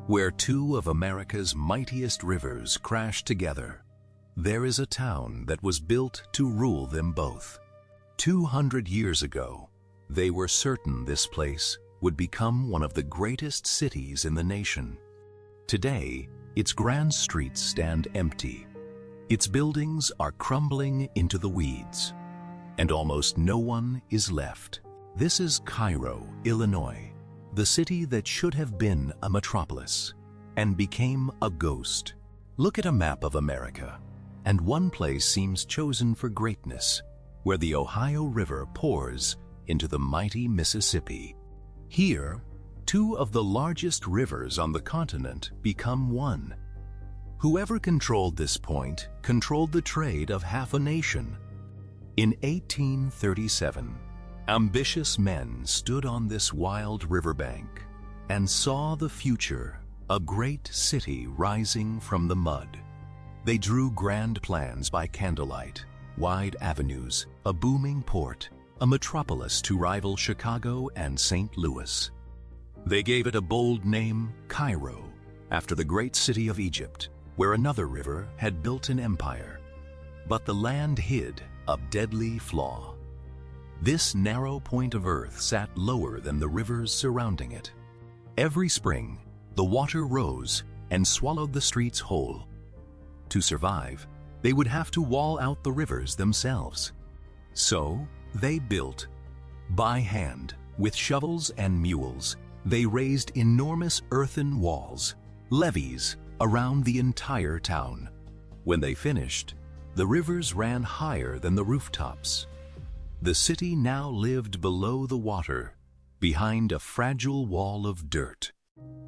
Where two of America's mightiest rivers crash together, there is a town that was built to rule them both. 200 years ago, they were certain this place would become one of the greatest cities in the nation. Today, its grand streets stand empty. Its buildings are crumbling into the weeds, and almost no one is left. This is Cairo, Illinois, the city that should have been a metropolis and became a ghost. Look at a map of America, and one place seems chosen for greatness, where the Ohio River pours into the mighty Mississippi. Here, two of the largest rivers on the continent become one. Whoever controlled this point controlled the trade of half a nation. In 1837, ambitious men stood on this wild riverbank and saw the future, a great city rising from the mud. They drew grand plans by candlelight, wide avenues, a booming port, a metropolis to rival Chicago and St. Louis. They gave it a bold name, Cairo, after the great city of Egypt, where another river had built an empire. But the land hid a deadly flaw. This narrow point of earth sat lower than the rivers surrounding it. Every spring, the water rose and swallowed the streets whole. To survive, they would have to wall out the rivers themselves. So, they built. By hand, with shovels and mules, they raised enormous earthen walls, levees, around the entire town. When they finished, the rivers ran higher than the rooftops. The city now lived below the water, behind a fragile wall of dirt.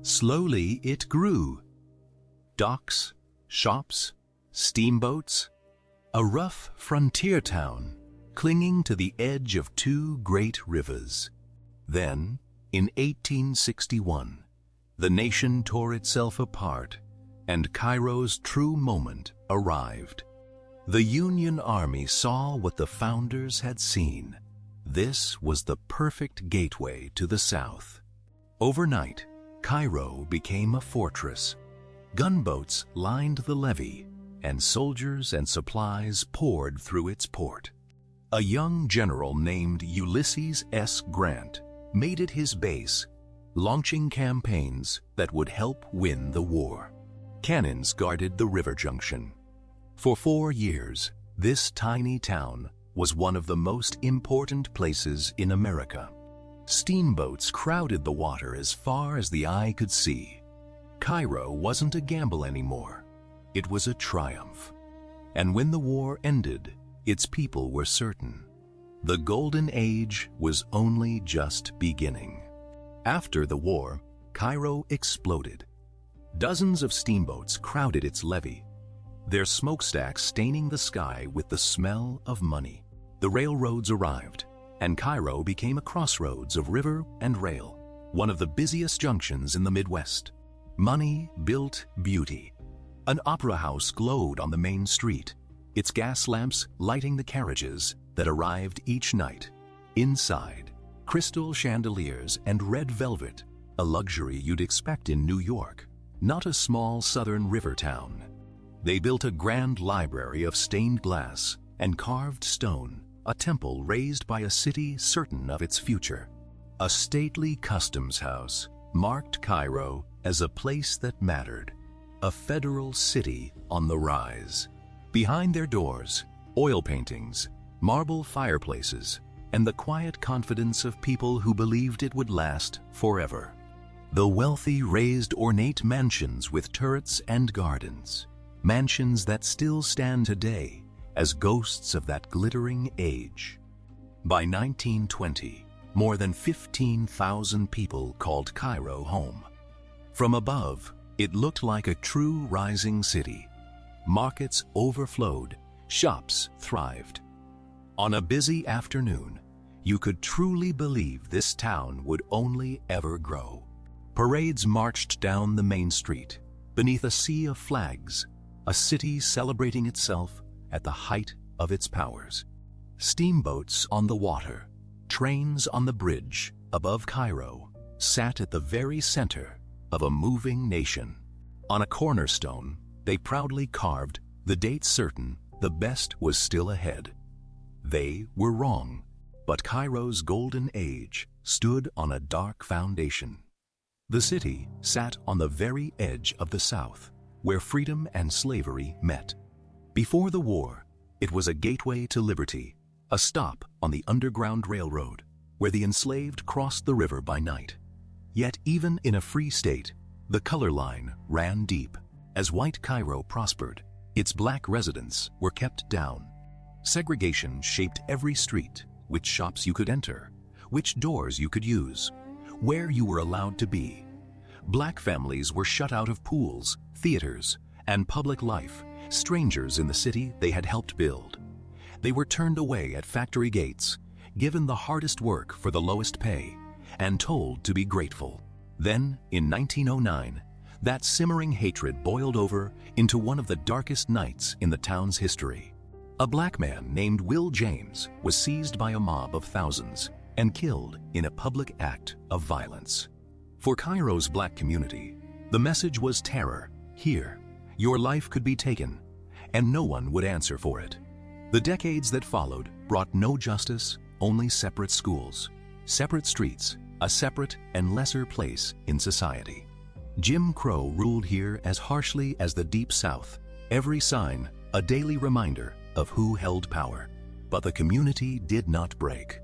Slowly it grew. Docks, shops, steamboats, a rough frontier town clinging to the edge of two great rivers. Then, in 1861, the nation tore itself apart, and Cairo's true moment arrived. The Union Army saw what the founders had seen. This was the perfect gateway to the South. Overnight, Cairo became a fortress. Gunboats lined the levee, and soldiers and supplies poured through its port. A young general named Ulysses S. Grant made it his base, launching campaigns that would help win the war. Cannons guarded the river junction. For 4 years, this tiny town was one of the most important places in America. Steamboats crowded the water as far as the eye could see. Cairo wasn't a gamble anymore. It was a triumph. And when the war ended, its people were certain. The Golden Age was only just beginning. After the war, Cairo exploded. Dozens of steamboats crowded its levee, their smokestacks staining the sky with the smell of money. The railroads arrived, and Cairo became a crossroads of river and rail, one of the busiest junctions in the Midwest. Money built beauty. An opera house glowed on the main street, its gas lamps lighting the carriages that arrived each night. Inside, crystal chandeliers and red velvet, a luxury you'd expect in New York, not a small southern river town. They built a grand library of stained glass and carved stone, a temple raised by a city certain of its future. A stately customs house marked Cairo as a place that mattered, a federal city on the rise. Behind their doors, oil paintings, marble fireplaces, and the quiet confidence of people who believed it would last forever. The wealthy raised ornate mansions with turrets and gardens, mansions that still stand today as ghosts of that glittering age. By 1920, more than 15,000 people called Cairo home. From above, it looked like a true rising city. Markets overflowed, shops thrived. On a busy afternoon, you could truly believe this town would only ever grow. Parades marched down the main street, beneath a sea of flags, a city celebrating itself at the height of its powers. Steamboats on the water, trains on the bridge above Cairo, sat at the very center, of a moving nation. On a cornerstone, they proudly carved, "The date certain, the best was still ahead." They were wrong, but Cairo's golden age stood on a dark foundation. The city sat on the very edge of the South, where freedom and slavery met. Before the war, it was a gateway to liberty, a stop on the Underground Railroad, where the enslaved crossed the river by night. Yet even in a free state, the color line ran deep. As white Cairo prospered, its black residents were kept down. Segregation shaped every street, which shops you could enter, which doors you could use, where you were allowed to be. Black families were shut out of pools, theaters, and public life, strangers in the city they had helped build. They were turned away at factory gates, given the hardest work for the lowest pay, and told to be grateful. Then, in 1909, that simmering hatred boiled over into one of the darkest nights in the town's history. A black man named Will James was seized by a mob of thousands and killed in a public act of violence. For Cairo's black community, the message was terror. Here, your life could be taken, and no one would answer for it. The decades that followed brought no justice, only separate schools, separate streets, a separate and lesser place in society. Jim Crow ruled here as harshly as the Deep South, every sign a daily reminder of who held power. But the community did not break.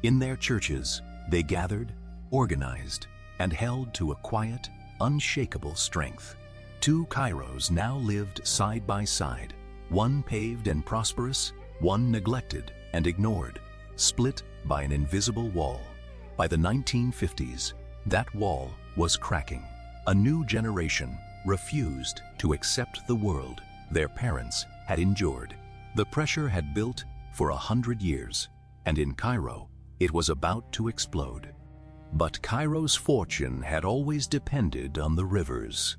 In their churches, they gathered, organized, and held to a quiet, unshakable strength. Two Cairos now lived side by side, one paved and prosperous, one neglected and ignored, split by an invisible wall. By the 1950s, that wall was cracking. A new generation refused to accept the world their parents had endured. The pressure had built for 100 years, and in Cairo, it was about to explode. But Cairo's fortune had always depended on the rivers.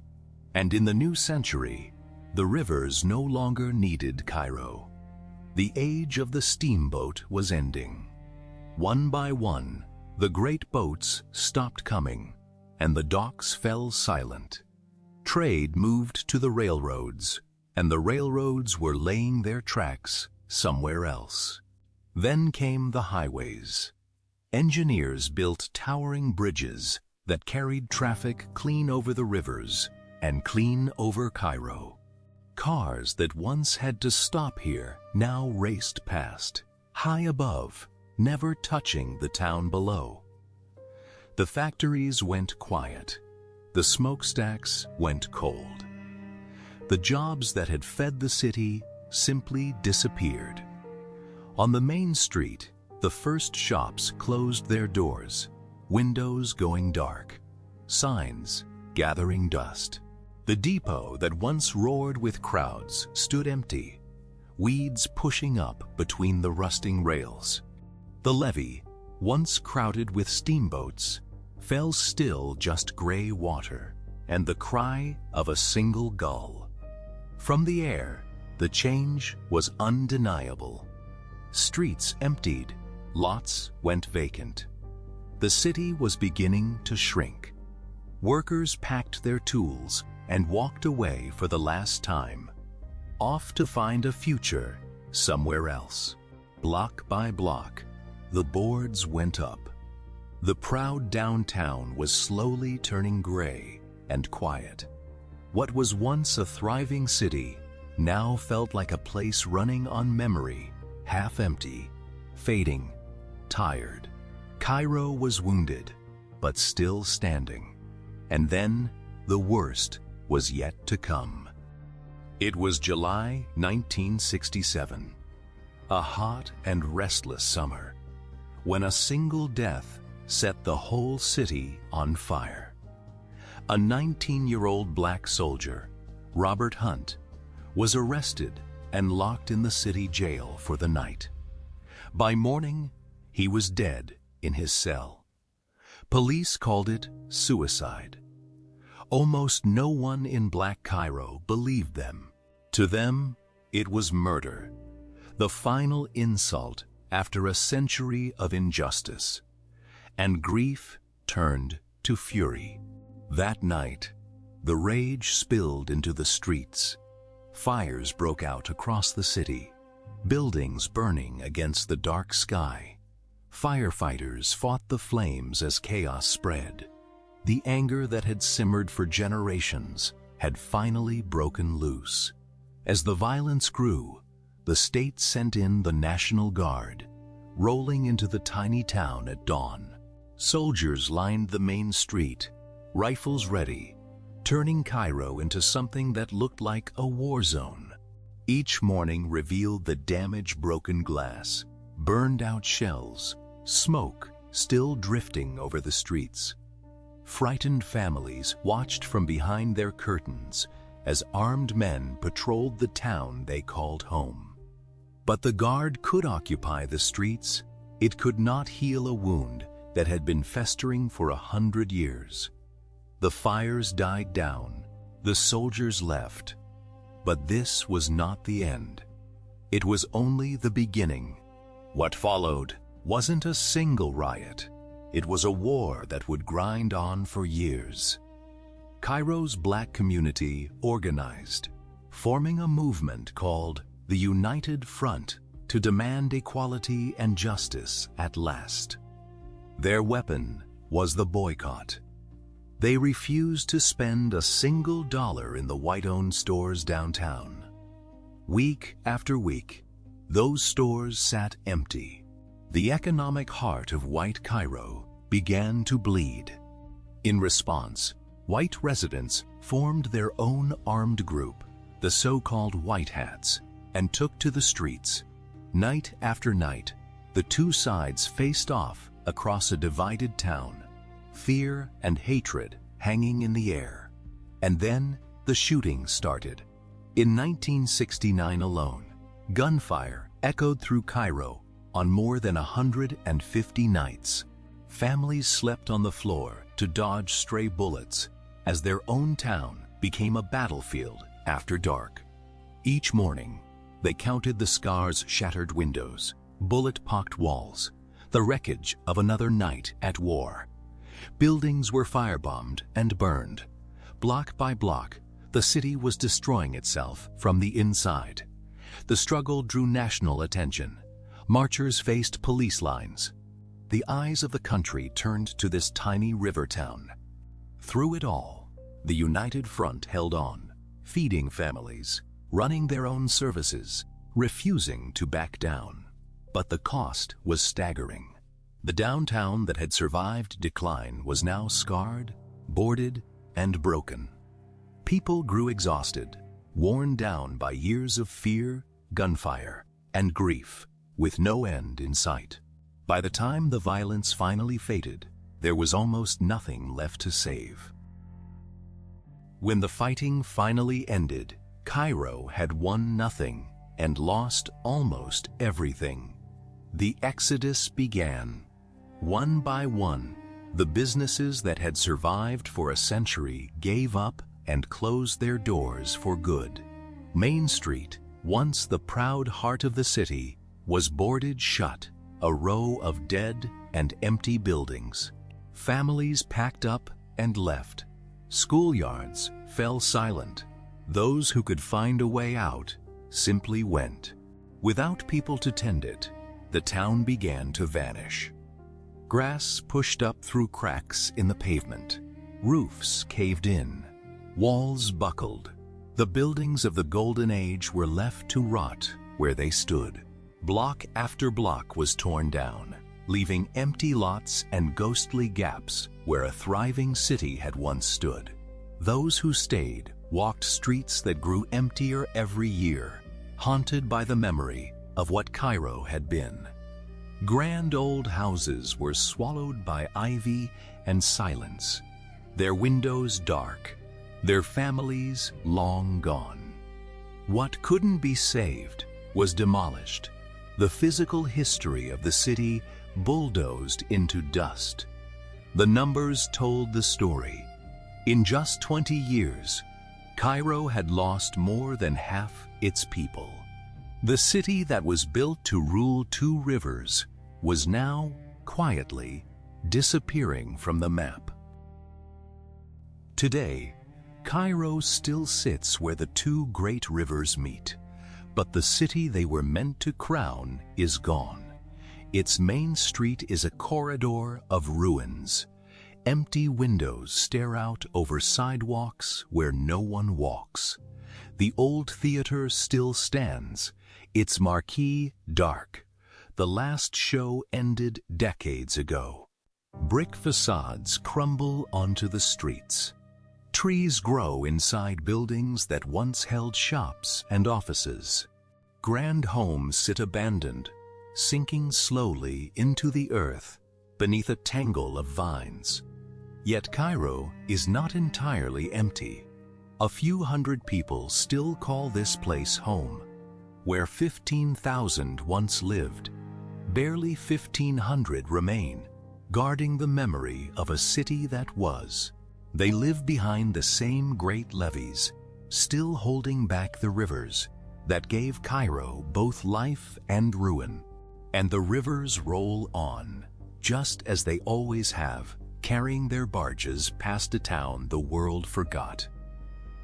And in the new century, the rivers no longer needed Cairo. The age of the steamboat was ending. One by one, the great boats stopped coming, and the docks fell silent. Trade moved to the railroads, and the railroads were laying their tracks somewhere else. Then came the highways. Engineers built towering bridges that carried traffic clean over the rivers and clean over Cairo. Cars that once had to stop here now raced past, high above, never touching the town below. The factories went quiet. The smokestacks went cold. The jobs that had fed the city simply disappeared. On the main street, the first shops closed their doors, windows going dark, signs gathering dust. The depot that once roared with crowds stood empty, weeds pushing up between the rusting rails. The levee, once crowded with steamboats, fell still just gray water and the cry of a single gull. From the air, the change was undeniable. Streets emptied, lots went vacant. The city was beginning to shrink. Workers packed their tools and walked away for the last time, off to find a future somewhere else. Block by block, the boards went up. The proud downtown was slowly turning gray and quiet. What was once a thriving city now felt like a place running on memory, half empty, fading, tired. Cairo was wounded, but still standing. And then the worst was yet to come. It was July 1967, a hot and restless summer, when a single death set the whole city on fire. A 19-year-old black soldier, Robert Hunt, was arrested and locked in the city jail for the night. By morning, he was dead in his cell. Police called it suicide. Almost no one in Black Cairo believed them. To them, it was murder, the final insult after a century of injustice. And grief turned to fury. That night, the rage spilled into the streets. Fires broke out across the city, buildings burning against the dark sky. Firefighters fought the flames as chaos spread. The anger that had simmered for generations had finally broken loose. As the violence grew, the state sent in the National Guard, rolling into the tiny town at dawn. Soldiers lined the main street, rifles ready, turning Cairo into something that looked like a war zone. Each morning revealed the damaged broken glass, burned-out shells, smoke still drifting over the streets. Frightened families watched from behind their curtains as armed men patrolled the town they called home. But the guard could occupy the streets. It could not heal a wound that had been festering for 100 years. The fires died down, the soldiers left. But this was not the end. It was only the beginning. What followed wasn't a single riot. It was a war that would grind on for years. Cairo's black community organized, forming a movement called the United Front to demand equality and justice at last. Their weapon was the boycott. They refused to spend a single dollar in the white-owned stores downtown. Week after week, those stores sat empty. The economic heart of White Cairo began to bleed. In response, white residents formed their own armed group, the so-called White Hats, and took to the streets. Night after night, the two sides faced off across a divided town, fear and hatred hanging in the air. And then the shooting started. In 1969 alone, gunfire echoed through Cairo on more than 150 nights. Families slept on the floor to dodge stray bullets as their own town became a battlefield after dark. Each morning, they counted the scars, shattered windows, bullet-pocked walls, the wreckage of another night at war. Buildings were firebombed and burned. Block by block, the city was destroying itself from the inside. The struggle drew national attention. Marchers faced police lines. The eyes of the country turned to this tiny river town. Through it all, the United Front held on, feeding families, running their own services, refusing to back down. But the cost was staggering. The downtown that had survived decline was now scarred, boarded, and broken. People grew exhausted, worn down by years of fear, gunfire, and grief, with no end in sight. By the time the violence finally faded, there was almost nothing left to save. When the fighting finally ended, Cairo had won nothing and lost almost everything. The exodus began. One by one, the businesses that had survived for a century gave up and closed their doors for good. Main Street, once the proud heart of the city, was boarded shut, a row of dead and empty buildings. Families packed up and left. Schoolyards fell silent. Those who could find a way out simply went. Without people to tend it, the town began to vanish. Grass pushed up through cracks in the pavement. Roofs caved in. Walls buckled. The buildings of the Golden Age were left to rot where they stood. Block after block was torn down, leaving empty lots and ghostly gaps where a thriving city had once stood. Those who stayed walked streets that grew emptier every year, haunted by the memory of what Cairo had been. Grand old houses were swallowed by ivy and silence, their windows dark, their families long gone. What couldn't be saved was demolished, the physical history of the city bulldozed into dust. The numbers told the story. In just 20 years, Cairo had lost more than half its people. The city that was built to rule two rivers was now, quietly, disappearing from the map. Today, Cairo still sits where the two great rivers meet, but the city they were meant to crown is gone. Its main street is a corridor of ruins. Empty windows stare out over sidewalks where no one walks. The old theater still stands, its marquee dark. The last show ended decades ago. Brick facades crumble onto the streets. Trees grow inside buildings that once held shops and offices. Grand homes sit abandoned, sinking slowly into the earth beneath a tangle of vines. Yet Cairo is not entirely empty. A few hundred people still call this place home. Where 15,000 once lived, barely 1,500 remain, guarding the memory of a city that was. They live behind the same great levees, still holding back the rivers that gave Cairo both life and ruin. And the rivers roll on, just as they always have, carrying their barges past a town the world forgot.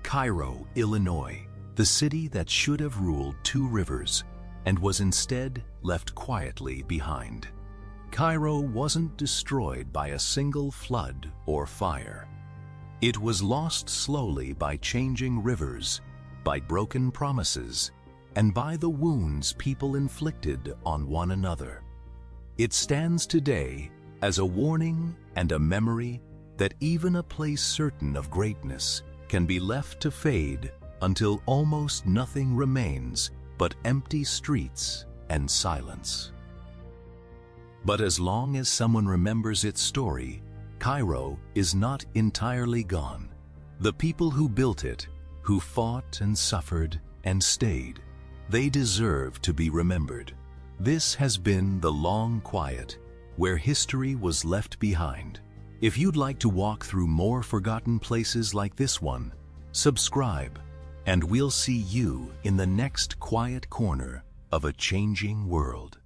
Cairo, Illinois, the city that should have ruled two rivers and was instead left quietly behind. Cairo wasn't destroyed by a single flood or fire. It was lost slowly by changing rivers, by broken promises, and by the wounds people inflicted on one another. It stands today as a warning and a memory that even a place certain of greatness can be left to fade until almost nothing remains but empty streets and silence. But as long as someone remembers its story, Cairo is not entirely gone. The people who built it, who fought and suffered and stayed, they deserve to be remembered. This has been The Long Quiet, where history was left behind. If you'd like to walk through more forgotten places like this one, subscribe, and we'll see you in the next quiet corner of a changing world.